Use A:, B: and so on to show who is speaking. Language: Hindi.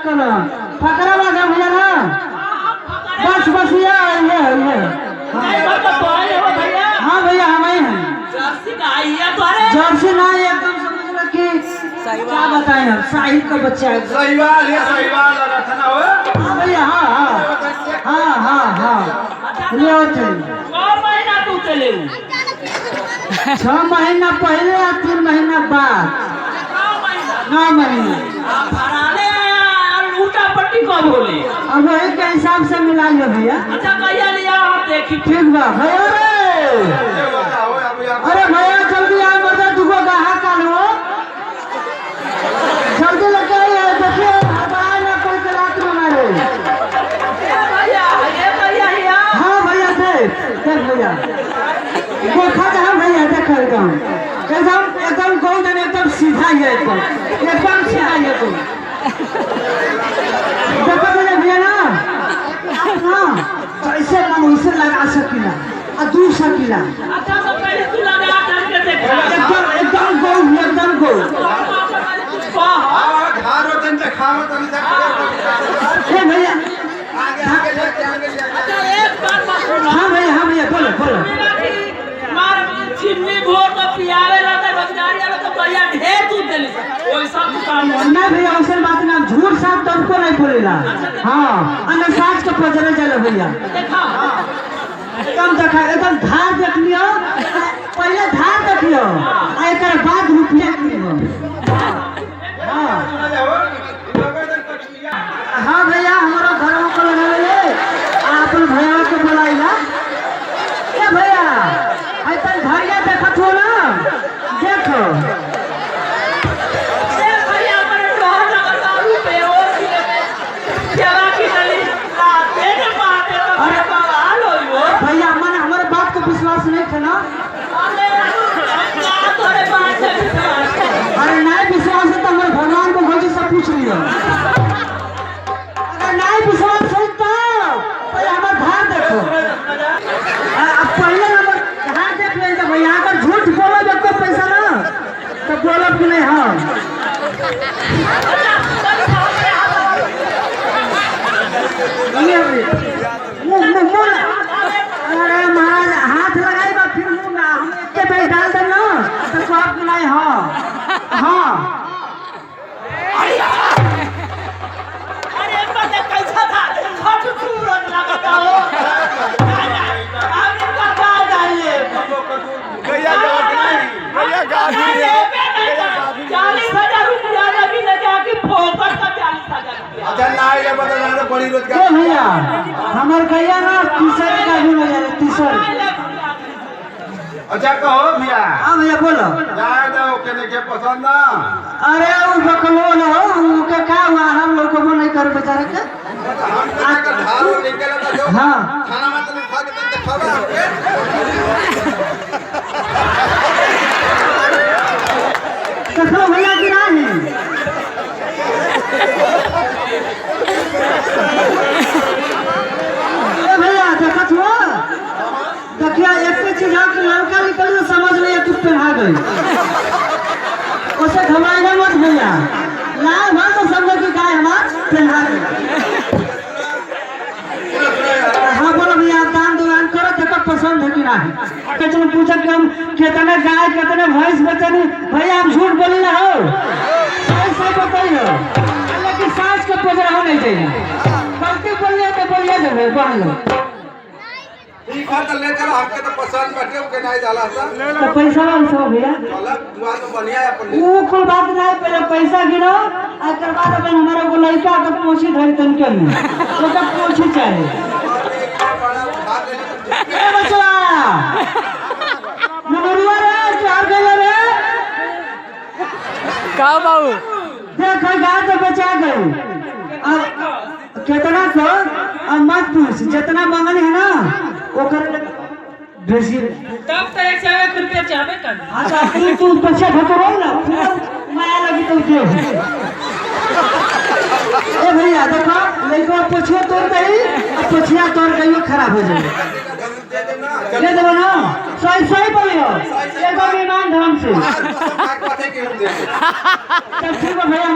A: करो फकरा लगा भैया ना बस बस ये हाँ भैया हम ही हैं जर्सी ना एकदम समझ लो कि क्या बताएं हम साहिल का बच्चा है
B: सहीवाल लगा था ना वो
A: हाँ भैया हाँ ले चलिए 6 महीना पहले या 3 महीना बाद 9 महीने
C: कब होली
A: अब वही के हिसाब से मिला लो भैया
C: अच्छा भैया लिया आप देखी
A: ठीक बा भैया अरे भैया जल्दी आ मर्द दुगो गाहा कालो जल्दी लेके आइए देखिए हमारा ना कोई गलत न मारे हाँ भैया देख भैया देखा जहाँ भैया देख एकदम गोल्डन एकदम सीधा ही है एकदम सीधा ही है तुम देखो भैया ना हाँ तो ऐसे मन वैसे लगा सकीला और 2 सकीला
C: अच्छा तो पहले तू लगा करके देखा
A: एकदम गो
B: खारो तन से खाओ तन से
A: हे भैया
C: अच्छा एक बार बात
A: हाँ भैया बोलो
C: मार चिन्नी भोर तो पियावे रहते बंजारी वाला तो भैया ढेर दूध देली ओई सब काम
A: नहीं भैया ऐसा बात ना झूठ साफ तुमको नहीं बोलेला हाँ अने साच के पजरे चले भैया
C: देखा
A: एकदम देखा एकदम धार देख लियो पहले धार देख लियो आ एकर बाद रुपया लियो हाँ भैया हमारा घर को लगावे आप भैया के बुलाइला ए भैया ऐसा भैया देखत हो ना देखो
C: भैया पर डोर लगा दारू पे और क्या की गली तेरे माथे तो
A: अरे
C: बवाल होई वो
A: भैया मन हमारे बात को विश्वास नहीं था ना
C: अरे तोरे बात से
A: अरे नहीं विश्वास है तो हमारे भगवान को भोजी से पूछ लियो अगर नहीं विश्वास है तो पहले हमारे धार देखो अब पहले हमारे धार देख ले जब भैया अगर झूठ बोलो जब को पैसा ना तो बोलो कि नहीं हाँ अरे महाराज हाथ लगाई बा फिर मुँह में हम एक पे डाल दे ना तो सब नहीं हाँ
C: अरे पता कैसा था खट सूरज लगता हो आगे का गाल डालिए
B: गैया गाड़ी
C: 40,000 रुपया लगी ले जाके फोकट का 40,000 रुपया
B: अच्छा ना ये बता ना बड़ी रोज
A: के भैया हमार गैया ना टी-शर्ट का भी हो जाए टी-शर्ट
B: अच्छा कहो भैया
A: हाँ भैया बोलो
B: जाए दो केने के पसंद ना
A: अरे वो बकलो ना उनके क्या हुआ हम लोग को वो नहीं कर बेचारे के
B: हम का धारो निकल ना जो
A: हाँ
B: खाना मत खा के तन खावा
A: देखो भैया की नहीं ए भैया देखत हो देखिए एक चीज आपके लड़का निकल तो समझ नहीं तू पहना गई उसे घबराएगा मत भैया लाल भाग तो समझो कि गाय हमार पहना गई हाँ बोलो भैया आप दान दुकान करो देखो पसंद है कि नहीं तुम पूछो कि हम कितने गाय कितने भैंस बेचनी भैया हम झूठ बोली ना हो सही बताइए लेकिन सांस के पजरा हो नहीं चाहिए गलती बोलिए तो बोलिए जब बोल लो
B: ठीक है तो ले चलो हमके तो पसंद बैठे के नहीं जाला था
A: तो पैसा हम सब भैया
B: चला दुआ तो बढ़िया है अपन
A: वो कोई बात नहीं पहले पैसा गिनो और कर बाद अपन हमारे को लड़का का पोछी धरी तन के में तो का पोछी चाहिए ए बचवा नमरुआ रे चार गले रे
C: का बाबू
A: देख गाय तो बचा गई अब कितना को अब मत पूछ जितना मंगल है ना वो कर बेसी
C: तब तो 101 रुपया चाहबे कर
A: अच्छा तू बच्चा भटरो ना माया लगी तो दे ए भैया देखो लड़का पछुआ तोड़ गई और पछिया तोड़ गई वो खराब हो जाएगी दे दो ना सही बोलियो एकदम ईमान ढंग से
B: बात है कि हम दे
A: तब ठीक है भैया।